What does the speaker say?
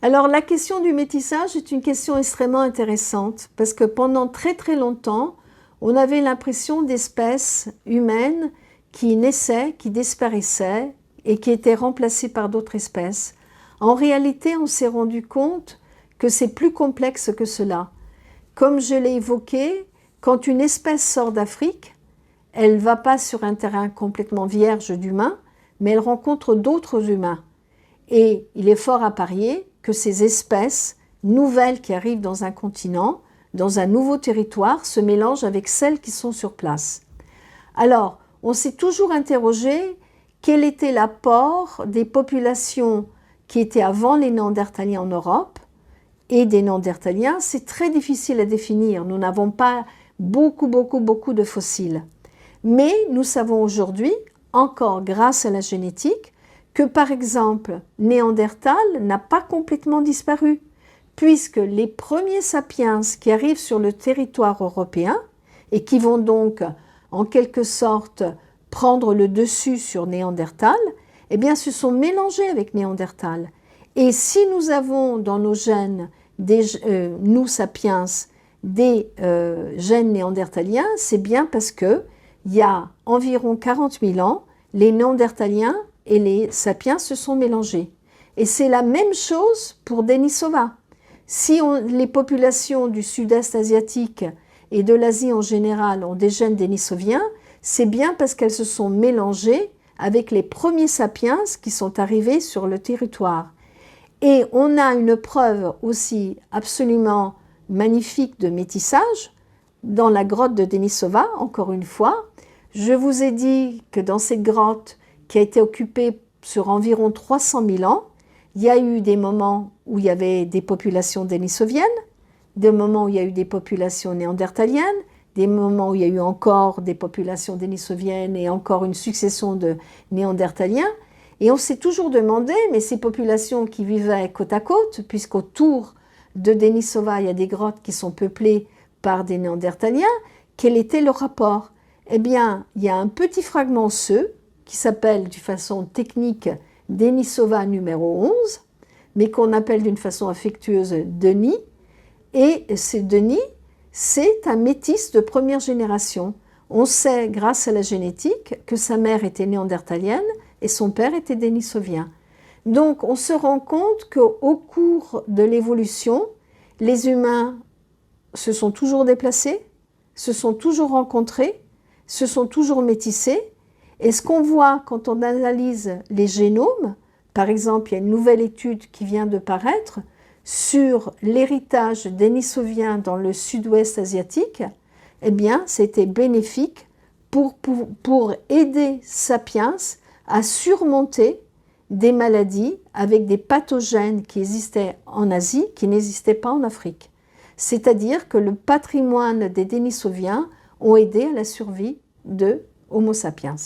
Alors la question du métissage est une question extrêmement intéressante parce que pendant très très longtemps, on avait l'impression d'espèces humaines qui naissaient, qui disparaissaient et qui étaient remplacées par d'autres espèces. En réalité, on s'est rendu compte que c'est plus complexe que cela. Comme je l'ai évoqué, quand une espèce sort d'Afrique, elle ne va pas sur un terrain complètement vierge d'humains, mais elle rencontre d'autres humains. Et il est fort à parier que ces espèces nouvelles qui arrivent dans un continent, dans un nouveau territoire, se mélangent avec celles qui sont sur place. Alors, on s'est toujours interrogé quel était l'apport des populations qui étaient avant les Néandertaliens en Europe et des Néandertaliens. C'est très difficile à définir. Nous n'avons pas beaucoup de fossiles. Mais nous savons aujourd'hui, encore grâce à la génétique, que par exemple, Néandertal n'a pas complètement disparu, puisque les premiers sapiens qui arrivent sur le territoire européen et qui vont donc en quelque sorte prendre le dessus sur Néandertal, eh bien se sont mélangés avec Néandertal. Et si nous avons dans nos gènes, nous sapiens, des gènes néandertaliens, c'est bien parce que il y a environ 40 000 ans, les Néandertaliens et les sapiens se sont mélangés. Et c'est la même chose pour Denisova. Si les populations du sud-est asiatique et de l'Asie en général ont des gènes dénisoviens, c'est bien parce qu'elles se sont mélangées avec les premiers sapiens qui sont arrivés sur le territoire. Et on a une preuve aussi absolument magnifique de métissage dans la grotte de Denisova, encore une fois. Je vous ai dit que dans cette grotte qui a été occupée sur environ 300 000 ans, il y a eu des moments où il y avait des populations dénisoviennes, des moments où il y a eu des populations néandertaliennes, des moments où il y a eu encore des populations dénisoviennes et encore une succession de néandertaliens. Et on s'est toujours demandé, mais ces populations qui vivaient côte à côte, puisqu'autour de Denisova, il y a des grottes qui sont peuplées par des néandertaliens, quel était le rapport? Eh bien, il y a un petit fragment osseux qui s'appelle d'une façon technique Denisova numéro 11, mais qu'on appelle d'une façon affectueuse Denis. Et ce Denis, c'est un métis de première génération. On sait, grâce à la génétique, que sa mère était néandertalienne et son père était dénisovien. Donc, on se rend compte qu'au cours de l'évolution, les humains se sont toujours déplacés, se sont toujours rencontrés, se sont toujours métissés. Et ce qu'on voit quand on analyse les génomes, par exemple, il y a une nouvelle étude qui vient de paraître sur l'héritage dénisovien dans le sud-ouest asiatique, eh bien, c'était bénéfique pour aider Sapiens à surmonter des maladies avec des pathogènes qui existaient en Asie, qui n'existaient pas en Afrique. C'est-à-dire que le patrimoine des Dénisoviens ont aidé à la survie de Homo sapiens.